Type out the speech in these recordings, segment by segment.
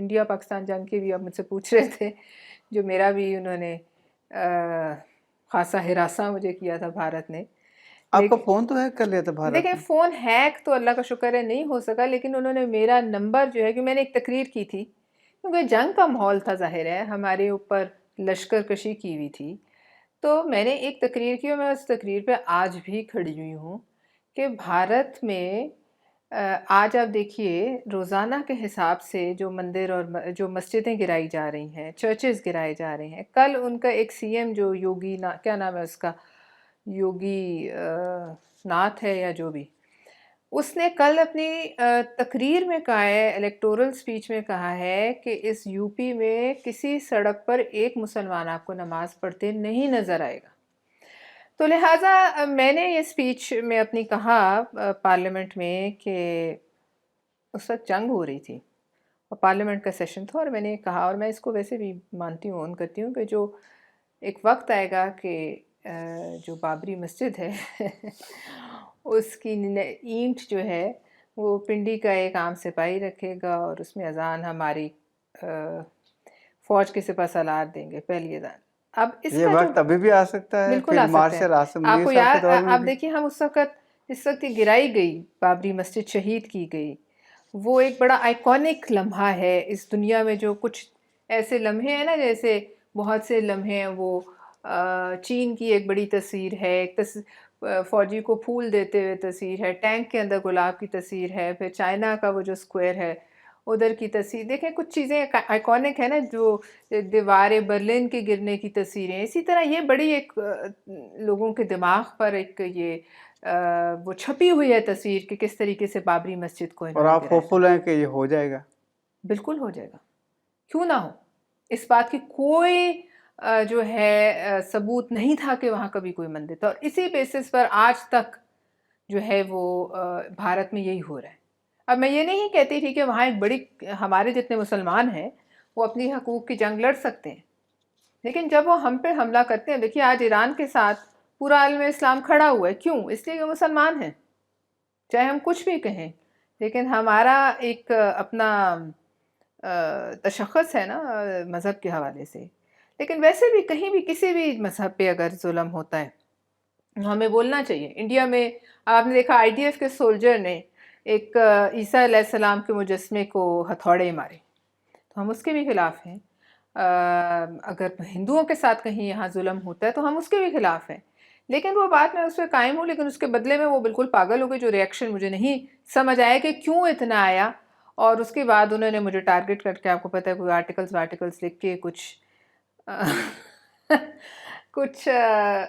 India Pakistan جنگ کے بھی اب مجھ سے پوچھ رہے تھے، جو میرا بھی انہوں نے خاصا ہراساں مجھے کیا تھا بھارت نے. آپ کا فون تو ہیک کر لیا تھا بھارت دیکھیں نے؟ فون ہیک تو اللہ کا شکر ہے نہیں ہو سکا، لیکن انہوں نے میرا نمبر جو ہے کہ میں نے ایک تقریر کی تھی، کیونکہ جنگ کا ماحول تھا، ظاہر ہے ہمارے اوپر لشکر کشی کی ہوئی تھی، تو میں نے ایک تقریر کی اور میں اس تقریر پہ آج بھی کھڑی ہوئی ہوں کہ بھارت میں آج آپ دیکھیے روزانہ کے حساب سے جو مندر اور جو مسجدیں گرائی جا رہی ہیں، چرچز گرائے جا رہے ہیں. کل ان کا ایک سی ایم جو یوگی کیا نام ہے اس کا، یوگی ناتھ ہے یا جو بھی، اس نے کل اپنی تقریر میں کہا ہے، الیکٹورل سپیچ میں کہا ہے کہ اس یو پی میں کسی سڑک پر ایک مسلمان آپ کو نماز پڑھتے نہیں نظر آئے گا. تو لہٰذا میں نے یہ سپیچ میں اپنی کہا پارلیمنٹ میں کہ اس وقت جنگ ہو رہی تھی اور پارلیمنٹ کا سیشن تھا، اور میں نے کہا، اور میں اس کو ویسے بھی مانتی ہوں، اون کرتی ہوں، کہ جو ایک وقت آئے گا کہ جو بابری مسجد ہے اس کی اینٹ جو ہے وہ پنڈی کا ایک عام سپاہی رکھے گا اور اس میں اذان ہماری فوج کے سپہ سالار دیں گے، پہلی اذان. اب اس یہ کا جو وقت ابھی بھی آ سکتا ہے، بالکل آ فیلڈ سکتا ہے. مارشل عاصم آپ منیر کو صاحب کے یاد، دور میں آپ بھی. دیکھیے ہم جس وقت یہ گرائی گئی بابری مسجد، شہید کی گئی، وہ ایک بڑا آئیکونک لمحہ ہے اس دنیا میں. جو کچھ ایسے لمحے ہیں نا، جیسے بہت سے لمحے ہیں، وہ چین کی ایک بڑی تصویر ہے، ایک فوجی کو پھول دیتے ہوئے تصویر ہے، ٹینک کے اندر گلاب کی تصویر ہے، پھر چائنا کا وہ جو اسکوائر ہے ادھر کی تصویر. دیکھیں کچھ چیزیں آئیکونک ہے نا، جو دیوار برلن کے گرنے کی تصویریں. اسی طرح یہ بڑی ایک لوگوں کے دماغ پر ایک یہ وہ چھپی ہوئی ہے تصویر کہ کس طریقے سے بابری مسجد کو انہوں اور نے آپ گرایا. ہوپفل ہیں کہ یہ ہو جائے گا؟ بالکل ہو جائے گا، کیوں نہ ہو. اس بات کی کوئی جو ہے ثبوت نہیں تھا کہ وہاں کبھی کوئی مندر تھا، اور اسی بیسس پر آج تک جو ہے وہ بھارت میں یہی ہو رہا ہے. اب میں یہ نہیں کہتی تھی کہ وہاں ایک بڑی ہمارے جتنے مسلمان ہیں وہ اپنی حقوق کی جنگ لڑ سکتے ہیں، لیکن جب وہ ہم پہ حملہ کرتے ہیں، دیکھیے آج ایران کے ساتھ پورا عالم اسلام کھڑا ہوا ہے. کیوں؟ اس لیے کہ مسلمان ہیں، چاہے ہم کچھ بھی کہیں، لیکن ہمارا ایک اپنا تشخص ہے نا مذہب کے حوالے سے. لیکن ویسے بھی کہیں بھی کسی بھی مذہب پہ اگر ظلم ہوتا ہے ہمیں بولنا چاہیے. انڈیا میں آپ نے دیکھا آئی ڈی ایف کے سولجر نے ایک عیسیٰ علیہ السلام کے مجسمے کو ہتھوڑے مارے، تو ہم اس کے بھی خلاف ہیں. اگر ہندوؤں کے ساتھ کہیں یہاں ظلم ہوتا ہے تو ہم اس کے بھی خلاف ہیں. لیکن وہ بات میں اس پہ قائم ہوں، لیکن اس کے بدلے میں وہ بالکل پاگل ہو گئی. جو ریئیکشن مجھے نہیں سمجھ آیا کہ کیوں اتنا آیا، اور اس کے بعد انہوں نے مجھے ٹارگٹ کر کے، آپ کو پتہ ہے کوئی آرٹیکلز لکھ کے کچھ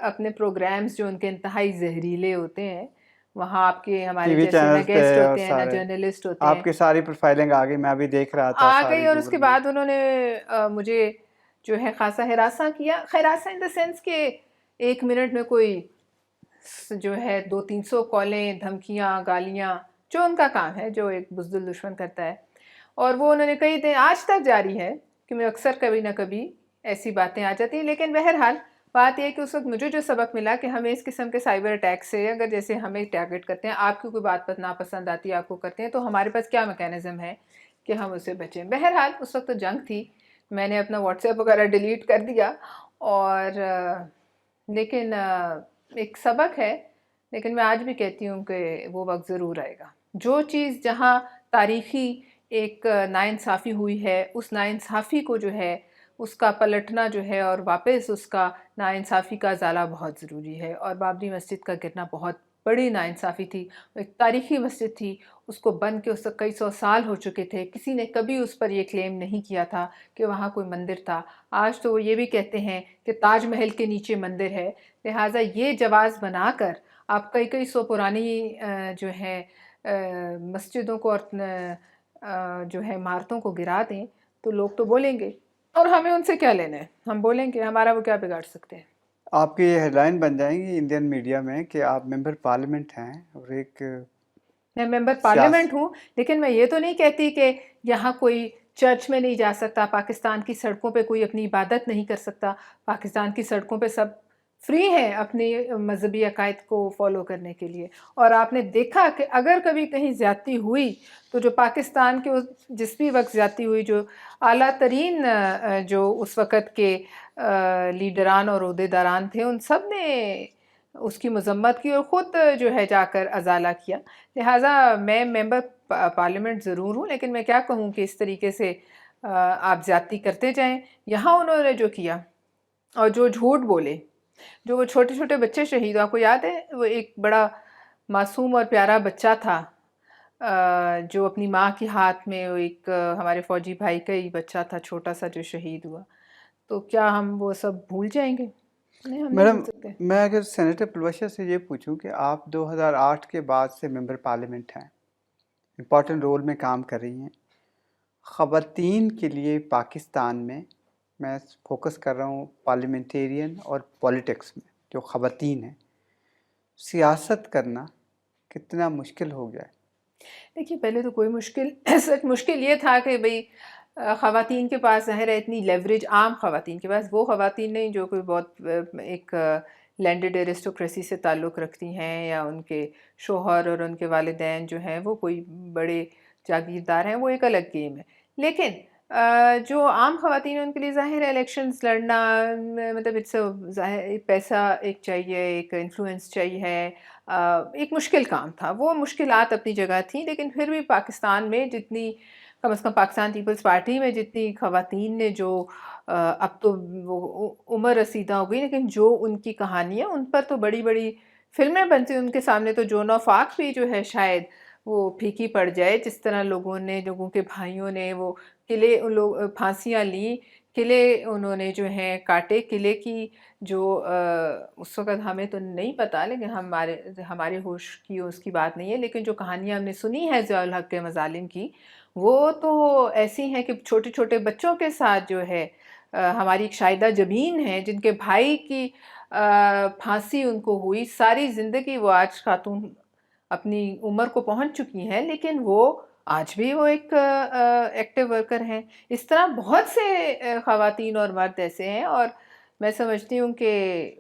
اپنے پروگرامز جو ان کے انتہائی زہریلے ہوتے ہیں، وہاں آپ کے ٹی ہمارے وی جیسے نہ چینلز پہ گیسٹ اور ہوتے ہیں نہ سارے جرنلسٹ ہوتے ہیں، آپ کی ساری پروفائلنگ آ گئی، میں ابھی دیکھ رہا تھا آ گئی. ساری اور اس گوگل کے میں. بعد انہوں نے مجھے جو ہے خاصا ہراساں کیا. ہراساں ان دا سینس کہ 1 منٹ میں کوئی جو ہے 200-300 کالیں، دھمکیاں، گالیاں، جو ان کا کام ہے، جو ایک بزدل دشمن کرتا ہے. اور وہ انہوں نے کئی دن آج تک جاری ہے کہ میں اکثر کبھی نہ کبھی ایسی باتیں آ جاتی ہیں. لیکن بہرحال بات یہ ہے کہ اس وقت مجھے جو سبق ملا کہ ہمیں اس قسم کے سائبر اٹیک سے، اگر جیسے ہمیں ٹارگٹ کرتے ہیں، آپ کی کوئی بات ناپسند آتی ہے، آپ کو کرتے ہیں، تو ہمارے پاس کیا میکینزم ہے کہ ہم اسے بچیں. بہرحال اس وقت تو جنگ تھی، میں نے اپنا واٹس ایپ وغیرہ ڈیلیٹ کر دیا. اور لیکن ایک سبق ہے. لیکن میں آج بھی کہتی ہوں کہ وہ وقت ضرور آئے گا. جو چیز جہاں تاریخی ایک ناانصافی ہوئی ہے، اس ناانصافی کو جو ہے اس کا پلٹنا جو ہے اور واپس اس کا ناانصافی کا ازالہ بہت ضروری ہے. اور بابری مسجد کا گرنا بہت بڑی ناانصافی تھی. ایک تاریخی مسجد تھی، اس کو بن کے اس سے کئی 100 سال ہو چکے تھے. کسی نے کبھی اس پر یہ کلیم نہیں کیا تھا کہ وہاں کوئی مندر تھا. آج تو وہ یہ بھی کہتے ہیں کہ تاج محل کے نیچے مندر ہے. لہٰذا یہ جواز بنا کر آپ کئی 100 پرانی جو ہے مسجدوں کو اور جو ہے عمارتوں کو گرا دیں تو لوگ تو بولیں گے، اور ہمیں ان سے کیا لینا ہے. ہم بولیں گے، ہمارا وہ کیا بگاڑ سکتے ہیں. آپ کی یہ ہیڈ لائن بن جائیں گی انڈین میڈیا میں کہ آپ ممبر پارلیمنٹ ہیں اور ایک میں ممبر پارلیمنٹ ہوں، لیکن میں یہ تو نہیں کہتی کہ یہاں کوئی چرچ میں نہیں جا سکتا، پاکستان کی سڑکوں پہ کوئی اپنی عبادت نہیں کر سکتا. پاکستان کی سڑکوں پہ سب فری ہیں اپنے مذہبی عقائد کو فالو کرنے کے لیے. اور آپ نے دیکھا کہ اگر کبھی کہیں زیادتی ہوئی تو جو پاکستان کے جس بھی وقت زیادتی ہوئی، جو اعلیٰ ترین جو اس وقت کے لیڈران اور عہدیداران تھے، ان سب نے اس کی مذمت کی اور خود جو ہے جا کر ازالہ کیا. لہٰذا میں ممبر پارلیمنٹ ضرور ہوں، لیکن میں کیا کہوں کہ اس طریقے سے آپ زیادتی کرتے جائیں. یہاں انہوں نے جو کیا اور جو جھوٹ بولے، جو وہ چھوٹے چھوٹے بچے شہید، آپ کو یاد ہے وہ ایک بڑا معصوم اور پیارا بچہ تھا جو اپنی ماں کے ہاتھ میں، وہ ایک ہمارے فوجی بھائی کا ہی بچہ تھا چھوٹا سا جو شہید ہوا. تو کیا ہم وہ سب بھول جائیں گے؟ نہیں، ہم نہیں میڈم، بھول سکتے. میں اگر سینیٹر پلوشا سے یہ پوچھوں کہ آپ 2008 کے بعد سے ممبر پارلیمنٹ ہیں، امپورٹنٹ رول میں کام کر رہی ہیں. خواتین کے لیے پاکستان میں فوکس کر رہا ہوں پارلیمنٹیرین اور پولیٹکس میں، جو خواتین ہیں، سیاست کرنا کتنا مشکل ہو گیا ہے؟ دیکھیے، پہلے تو کوئی سچ مشکل یہ تھا کہ بھئی خواتین کے پاس ظاہر ہے اتنی لیوریج، عام خواتین کے پاس، وہ خواتین نہیں جو کوئی بہت ایک لینڈڈ ایرسٹوکریسی سے تعلق رکھتی ہیں، یا ان کے شوہر اور ان کے والدین جو ہیں وہ کوئی بڑے جاگیردار ہیں، وہ ایک الگ گیم ہے. لیکن جو عام خواتین ہیں ان کے لیے ظاہر ہے الیکشنز لڑنا، مطلب ظاہر پیسہ ایک چاہیے، ایک انفلوئنس چاہیے، ایک مشکل کام تھا. وہ مشکلات اپنی جگہ تھیں، لیکن پھر بھی پاکستان میں جتنی، کم از کم پاکستان پیپلز پارٹی میں جتنی خواتین نے جو اب تو وہ عمر رسیدہ ہو گئی، لیکن جو ان کی کہانیاں، ان پر تو بڑی بڑی فلمیں بنتی، ان کے سامنے تو جون آف آرک بھی جو ہے شاید وہ پھیکی پڑ جائے. جس طرح لوگوں کے بھائیوں نے وہ قلعے، ان لوگ پھانسیاں لیں، قلعے انہوں نے جو ہیں کاٹے. قلعے کی جو اس وقت ہمیں تو نہیں پتہ، لیکن ہمارے ہوش کی اس کی بات نہیں ہے، لیکن جو کہانیاں ہم نے سنی ہے ضیاء الحق کے مظالم کی، وہ تو ایسی ہیں کہ چھوٹے چھوٹے بچوں کے ساتھ جو ہے ہماری ایک شاہدہ جبین ہیں جن کے بھائی کی پھانسی ان کو ہوئی. ساری زندگی وہ آج خاتون اپنی عمر کو پہنچ چکی ہیں، لیکن وہ آج بھی وہ ایک ایکٹیو ورکر ہیں. اس طرح بہت سے خواتین اور مرد ایسے ہیں، اور میں سمجھتی ہوں کہ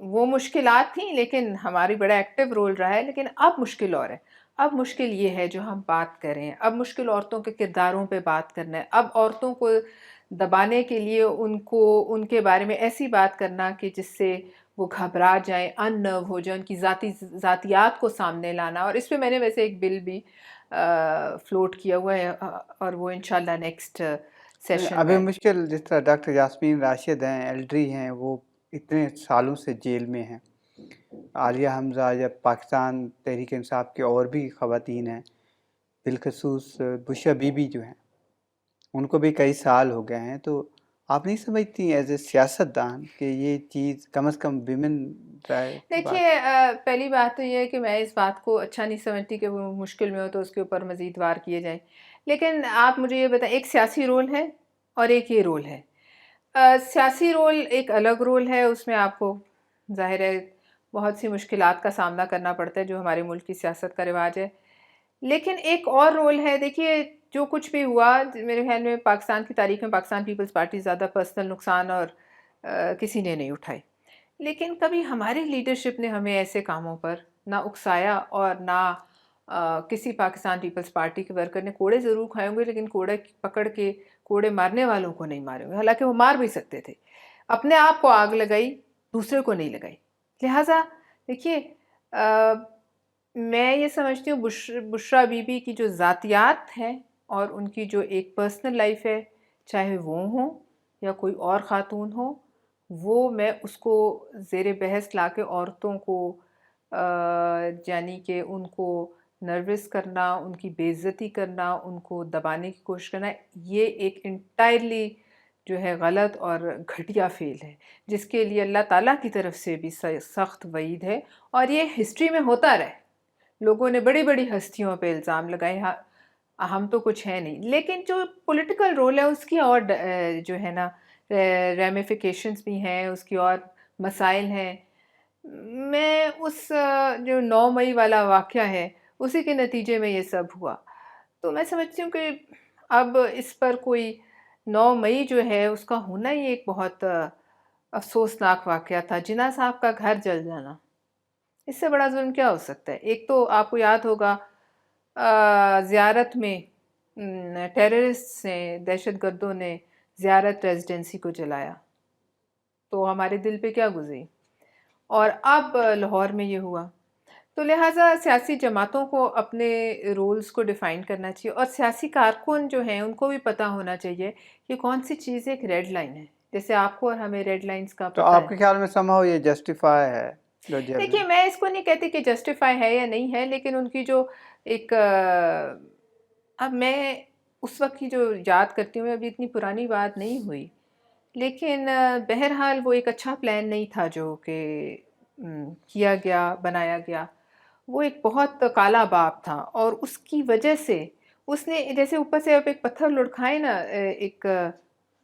وہ مشکلات تھیں لیکن ہماری بڑا ایکٹیو رول رہا ہے. لیکن اب مشکل اور ہے. اب مشکل یہ ہے جو ہم بات کریں، اب مشکل عورتوں کے کرداروں پہ بات کرنا ہے. اب عورتوں کو دبانے کے لیے ان کے بارے میں ایسی بات کرنا کہ جس سے وہ گھبرا جائیں، ان نرو ہو جائیں، ان کی ذاتیات کو سامنے لانا. اور اس پہ میں نے ویسے ایک بل بھی فلوٹ کیا ہوا ہے، اور وہ انشاءاللہ نیکسٹ سیشن ابھی میں. مشکل، جس طرح ڈاکٹر یاسمین راشد ہیں، ایلڈری ہیں، وہ اتنے سالوں سے جیل میں ہیں. عالیہ حمزہ یا پاکستان تحریک انصاف کی اور بھی خواتین ہیں، بالخصوص بشرا بی بی جو ہیں، ان کو بھی کئی سال ہو گئے ہیں. تو آپ نہیں سمجھتی ایز اے سیاست دان کہ یہ چیز کم از کم ویمن رائٹ دیکھیے، بات؟ پہلی بات تو یہ ہے کہ میں اس بات کو اچھا نہیں سمجھتی کہ وہ مشکل میں ہو تو اس کے اوپر مزید وار کیے جائیں. لیکن آپ مجھے یہ بتائیں، ایک سیاسی رول ہے اور ایک یہ رول ہے. سیاسی رول ایک الگ رول ہے، اس میں آپ کو ظاہر ہے بہت سی مشکلات کا سامنا کرنا پڑتا ہے جو ہمارے ملک کی سیاست کا رواج ہے. لیکن ایک اور رول ہے. دیکھیے، جو کچھ بھی ہوا میرے خیال میں پاکستان کی تاریخ میں پاکستان پیپلز پارٹی زیادہ پرسنل نقصان اور کسی نے نہیں اٹھائی. لیکن کبھی ہماری لیڈرشپ نے ہمیں ایسے کاموں پر نہ اکسایا، اور نہ کسی پاکستان پیپلز پارٹی کے ورکر نے کوڑے ضرور کھائے ہوں گے، لیکن کوڑے پکڑ کے کوڑے مارنے والوں کو نہیں مارے ہوں گے. حالانکہ وہ مار بھی سکتے تھے. اپنے آپ کو آگ لگائی، دوسرے کو نہیں لگائی. لہٰذا دیکھیے، میں یہ سمجھتی ہوں بشرا بی بی کی جو ذاتیات ہیں اور ان کی جو ایک پرسنل لائف ہے، چاہے وہ ہوں یا کوئی اور خاتون ہو، وہ میں اس کو زیر بحث لا کے عورتوں کو یعنی کہ ان کو نروس کرنا، ان کی بے عزتی کرنا، ان کو دبانے کی کوشش کرنا، یہ ایک انٹائرلی جو ہے غلط اور گھٹیا فعل ہے، جس کے لیے اللہ تعالیٰ کی طرف سے بھی سخت وعید ہے. اور یہ ہسٹری میں ہوتا رہے. لوگوں نے بڑی بڑی ہستیوں پہ الزام لگائے، ہم تو کچھ ہے نہیں. لیکن جو پولیٹیکل رول ہے اس کی اور جو ہے نا ریمیفیکیشنز بھی ہیں، اس کی اور مسائل ہیں. میں اس جو 9 مئی والا واقعہ ہے اسی کے نتیجے میں یہ سب ہوا. تو میں سمجھتی ہوں کہ اب اس پر کوئی 9 مئی جو ہے اس کا ہونا ہی ایک بہت افسوسناک واقعہ تھا جناح صاحب کا گھر جل جانا. اس سے بڑا ظلم کیا ہو سکتا ہے؟ ایک تو آپ کو یاد ہوگا زیارت میں ٹیررسٹ نے، دہشت گردوں نے زیارت ریزیڈنسی کو جلایا تو ہمارے دل پہ کیا گزری، اور اب لاہور میں یہ ہوا. تو لہٰذا سیاسی جماعتوں کو اپنے رولز کو ڈیفائن کرنا چاہیے، اور سیاسی کارکن جو ہیں ان کو بھی پتہ ہونا چاہیے کہ کون سی چیز ایک ریڈ لائن ہے. جیسے آپ کو اور ہمیں ریڈ لائنز کا تو پتہ آپ ہے. کے خیال میں somehow یہ جسٹیفائی ہے جو جل رہے دیکھیے ہیں؟ میں اس کو نہیں کہتی کہ جسٹیفائی ہے یا نہیں ہے، لیکن ان کی جو ایک اب میں اس وقت کی جو یاد کرتی ہوں، ابھی اتنی پرانی بات نہیں ہوئی، لیکن بہرحال وہ ایک اچھا پلان نہیں تھا جو کہ کیا گیا، بنایا گیا. وہ ایک بہت کالا باپ تھا، اور اس کی وجہ سے اس نے جیسے اوپر سے آپ ایک پتھر لڑکھائیں نا، ایک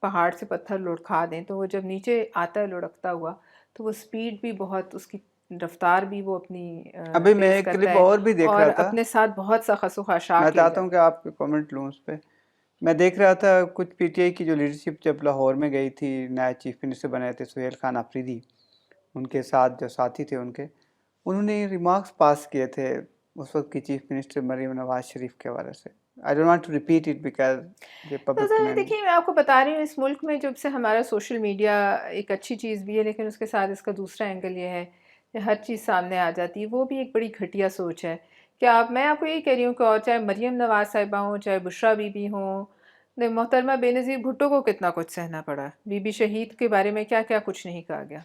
پہاڑ سے پتھر لڑکھا دیں تو وہ جب نیچے آتا ہے لڑکتا ہوا تو وہ سپیڈ بھی بہت، اس کی رفتار بھی وہ اپنی ابھی میں تیز ایک کرتا کلپ ہے، اور بھی دیکھ اور رہا تھا، اپنے ساتھ بہت سا خس و میں خاشاک لے چاہتا ہوں جاتا کہ آپ کے کامنٹ لوں اس پہ. میں دیکھ رہا تھا کچھ پی ٹی آئی کی جو لیڈرشپ جب لاہور میں گئی تھی، نئے چیف منسٹر بنائے تھے سہیل خان آفریدی، ان کے ساتھ جو ساتھی تھے ان کے، انہوں نے ریمارکس پاس کیے تھے اس وقت کی چیف منسٹر مریم نواز شریف کے حوالے سے. I don't want to repeat it because یہ تو پبلک ڈومین. دیکھیے میں آپ کو بتا رہی ہوں، اس ملک میں جب سے ہمارا سوشل میڈیا ایک اچھی چیز بھی ہے، لیکن اس کے ساتھ اس کا دوسرا اینگل یہ ہے کہ ہر چیز سامنے آ جاتی ہے. وہ بھی ایک بڑی گھٹیا سوچ ہے کہ میں آپ کو یہی کہہ رہی ہوں کہ اور چاہے مریم نواز صاحبہ ہوں، چاہے بشرا بی بی ہوں، محترمہ بے نظیر بھٹو کو کتنا کچھ سہنا پڑا، بی بی شہید کے بارے میں کیا کیا کچھ نہیں کہا گیا.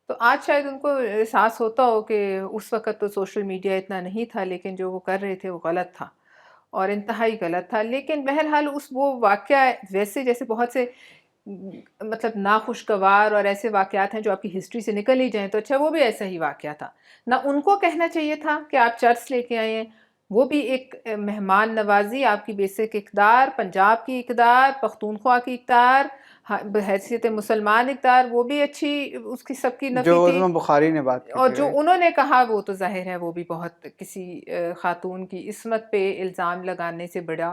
تو آج شاید ان کو احساس ہوتا ہو کہ اس وقت تو سوشل میڈیا اتنا نہیں تھا، لیکن جو وہ کر رہے تھے وہ غلط تھا، اور انتہائی غلط تھا. لیکن بہرحال وہ واقعہ ویسے جیسے بہت سے مطلب ناخوشگوار اور ایسے واقعات ہیں جو آپ کی ہسٹری سے نکل ہی جائیں، تو اچھا وہ بھی ایسا ہی واقعہ تھا. نہ ان کو کہنا چاہیے تھا کہ آپ چرچ لے کے آئے ہیں، وہ بھی ایک مہمان نوازی، آپ کی بیسک اقدار، پنجاب کی اقدار، پختونخوا کی اقدار، بحیثیت مسلمان اقدار، وہ بھی اچھی، اس کی سب کی جو نفی تھی. عظمہ بخاری نے بات کی اور تھی، جو رائٹ؟ انہوں نے کہا وہ تو ظاہر ہے وہ بھی بہت کسی خاتون کی عصمت پہ الزام لگانے سے بڑا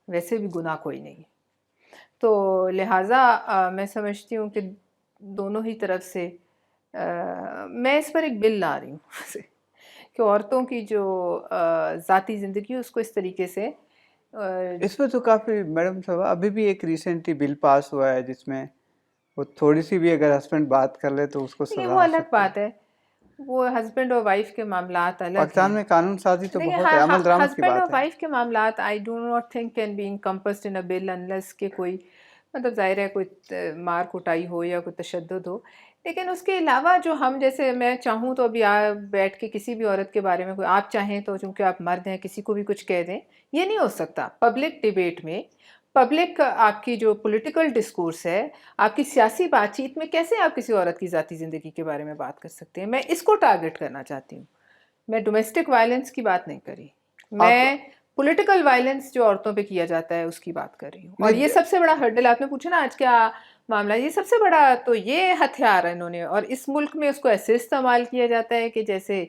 ویسے بھی گناہ کوئی نہیں. تو لہٰذا میں سمجھتی ہوں کہ دونوں ہی طرف سے میں اس پر ایک بل لا رہی ہوں کہ عورتوں کی جو ذاتی زندگی اس کو اس طریقے سے اس میں تو کافی میڈم صاحب ابھی بھی ایک ریسنٹلی بل پاس ہوا ہے جس میں وہ تھوڑی سی بھی اگر ہسبینڈ بات کر لے تو اس کو دیکھیں سزا وہ ہو الگ سکتی ہے. بات ہے، وہ ہسبینڈ اور وائف کے معاملات الگ پاکستان ہیں. میں قانون سازی تو دیکھیں بہت ہے، عمل درآمد کی ہسبینڈ اور بات ہے. وائف کے معاملات I do not think can be encompassed in a bill unless کہ کوئی مطلب ظاہر ہے کوئی مار کٹائی ہو یا کوئی تشدد ہو. لیکن اس کے علاوہ جو ہم جیسے میں چاہوں تو ابھی بیٹھ کے کسی بھی عورت کے بارے میں کوئی آپ چاہیں تو چونکہ آپ مرد ہیں کسی کو بھی کچھ کہہ دیں، یہ نہیں ہو سکتا. پبلک ڈیبیٹ میں، پبلک آپ کی جو پولیٹیکل ڈسکورس ہے، آپ کی سیاسی بات چیت میں کیسے آپ کسی عورت کی ذاتی زندگی کے بارے میں بات کر سکتے ہیں؟ میں اس کو ٹارگٹ کرنا چاہتی ہوں. میں ڈومیسٹک وائلنس کی بات نہیں کر رہی، آپ میں پولیٹیکل وائلنس جو عورتوں پہ کیا جاتا ہے اس کی بات کر رہی ہوں. اور یہ نہیں، سب سے بڑا ہرڈل آپ نے پوچھا نا آج کیا معاملہ، یہ سب سے بڑا تو یہ ہتھیار ہے انہوں نے، اور اس ملک میں اس کو ایسے استعمال کیا جاتا ہے کہ جیسے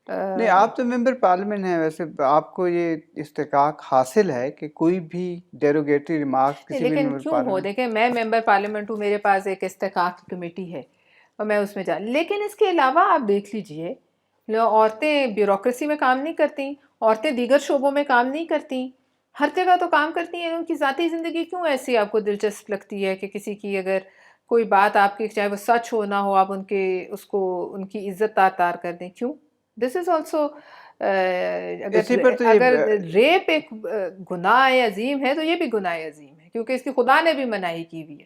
نہیں، آپ تو ممبر پارلیمنٹ ہیں، ویسے آپ کو یہ استحقاق حاصل ہے کہ کوئی بھی ڈیروگیٹری ریمارکس کسی بھی لیکن ممبر کیوں ہو، پارلیمنٹ. دیکھیں میں ممبر پارلیمنٹ ہوں، میرے پاس ایک استحقاق کی کمیٹی ہے اور میں اس میں لیکن اس کے علاوہ آپ دیکھ لیجئے عورتیں بیوروکریسی میں کام نہیں کرتی، عورتیں دیگر شعبوں میں کام نہیں کرتی، ہر جگہ تو کام کرتی ہیں. ان کی ذاتی زندگی کیوں ایسی آپ کو دلچسپ لگتی ہے کہ کسی کی اگر کوئی بات آپ کی چاہے وہ سچ ہو نہ ہو آپ ان کی عزت تار کر دیں؟ کیوں؟ دس از آلسو اسی پر تو اگر یہ ریپ ایک گناہ عظیم ہے تو یہ بھی گناہ عظیم ہے، کیونکہ اس کی خدا نے بھی مناہی کی ہوئی ہے.